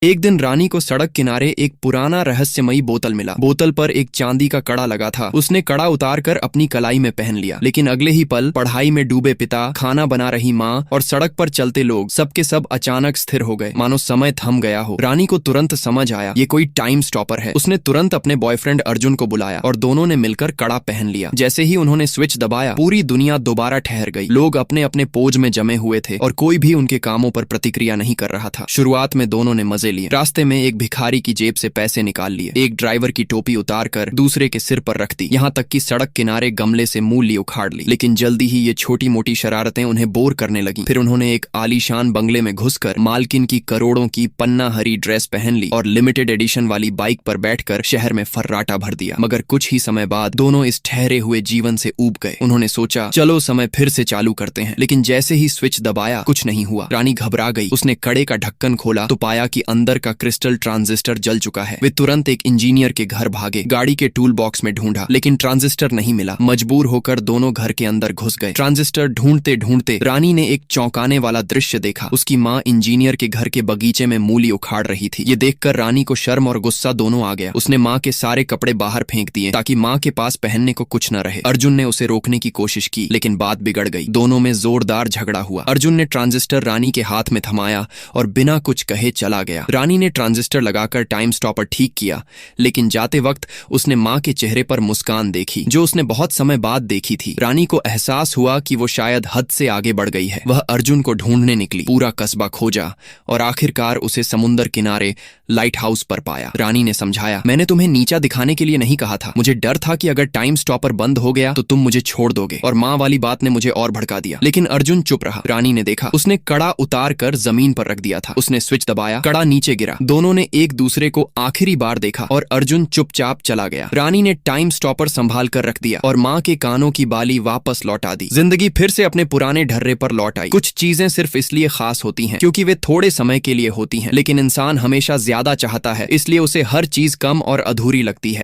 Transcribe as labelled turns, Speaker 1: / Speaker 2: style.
Speaker 1: एक दिन रानी को सड़क किनारे एक पुराना रहस्यमयी बोतल मिला। बोतल पर एक चांदी का कड़ा लगा था। उसने कड़ा उतार कर अपनी कलाई में पहन लिया, लेकिन अगले ही पल पढ़ाई में डूबे पिता, खाना बना रही माँ और सड़क पर चलते लोग सबके सब अचानक स्थिर हो गए, मानो समय थम गया हो। रानी को तुरंत समझ आया ये कोई टाइम स्टॉपर है। उसने तुरंत अपने बॉयफ्रेंड अर्जुन को बुलाया और दोनों ने मिलकर कड़ा पहन लिया। जैसे ही उन्होंने स्विच दबाया, पूरी दुनिया दोबारा ठहर गई। लोग अपने अपने पोज में जमे हुए थे और कोई भी उनके कामों पर प्रतिक्रिया नहीं कर रहा था। शुरुआत में दोनों ने मजे लिए। रास्ते में एक भिखारी की जेब से पैसे निकाल लिए, एक ड्राइवर की टोपी उतार कर दूसरे के सिर पर रख दी, यहाँ तक कि सड़क किनारे गमले से मूली उखाड़ ली। लेकिन जल्दी ही ये छोटी मोटी शरारतें उन्हें बोर करने लगी। फिर उन्होंने एक आलीशान बंगले में घुसकर मालकिन की करोड़ों की पन्ना हरी ड्रेस पहन ली और लिमिटेड एडिशन वाली बाइक पर बैठकर शहर में फर्राटा भर दिया। मगर कुछ ही समय बाद दोनों इस ठहरे हुए जीवन से ऊब गए। उन्होंने सोचा चलो समय फिर से चालू करते हैं, लेकिन जैसे ही स्विच दबाया कुछ नहीं हुआ। रानी घबरा गई। उसने कड़े का ढक्कन खोला तो पाया कि अंदर का क्रिस्टल ट्रांजिस्टर जल चुका है। वे तुरंत एक इंजीनियर के घर भागे, गाड़ी के टूल बॉक्स में ढूंढा, लेकिन ट्रांजिस्टर नहीं मिला। मजबूर होकर दोनों घर के अंदर घुस गए। ट्रांजिस्टर ढूंढते ढूंढते रानी ने एक चौंकाने वाला दृश्य देखा। उसकी माँ इंजीनियर के घर के बगीचे में मूली उखाड़ रही थी। ये देखकर रानी को शर्म और गुस्सा दोनों आ गया। उसने माँ के सारे कपड़े बाहर फेंक दिए ताकि माँ के पास पहनने को कुछ न रहे। अर्जुन ने उसे रोकने की कोशिश की, लेकिन बात बिगड़ गई। दोनों में जोरदार झगड़ा हुआ। अर्जुन ने ट्रांजिस्टर रानी के हाथ में थमाया और बिना कुछ कहे चला गया। रानी ने ट्रांजिस्टर लगाकर टाइम स्टॉपर ठीक किया, लेकिन जाते वक्त उसने माँ के चेहरे पर मुस्कान देखी जो उसने बहुत समय बाद देखी थी। रानी को एहसास हुआ कि वो शायद हद से आगे बढ़ गई है। वह अर्जुन को ढूंढने निकली। पूरा कस्बा खोजा और आखिरकार उसे समुंदर किनारे लाइट हाउस पर पाया। रानी ने समझाया, मैंने तुम्हें नीचा दिखाने के लिए नहीं कहा था। मुझे डर था कि अगर टाइम स्टॉपर बंद हो गया तो तुम मुझे छोड़ दोगे, और माँ वाली बात ने मुझे और भड़का दिया। लेकिन अर्जुन चुप रहा। रानी ने देखा, उसने कड़ा उतार कर जमीन पर रख दिया था। उसने स्विच दबाया, कड़ा नीचे गिरा। दोनों ने एक दूसरे को आखिरी बार देखा और अर्जुन चुपचाप चला गया। रानी ने टाइम स्टॉपर संभाल कर रख दिया और माँ के कानों की बाली वापस लौटा दी। जिंदगी फिर से अपने पुराने ढर्रे पर लौट आई। कुछ चीजें सिर्फ इसलिए खास होती हैं क्योंकि वे थोड़े समय के लिए होती हैं, लेकिन इंसान हमेशा ज्यादा चाहता है, इसलिए उसे हर चीज कम और अधूरी लगती है।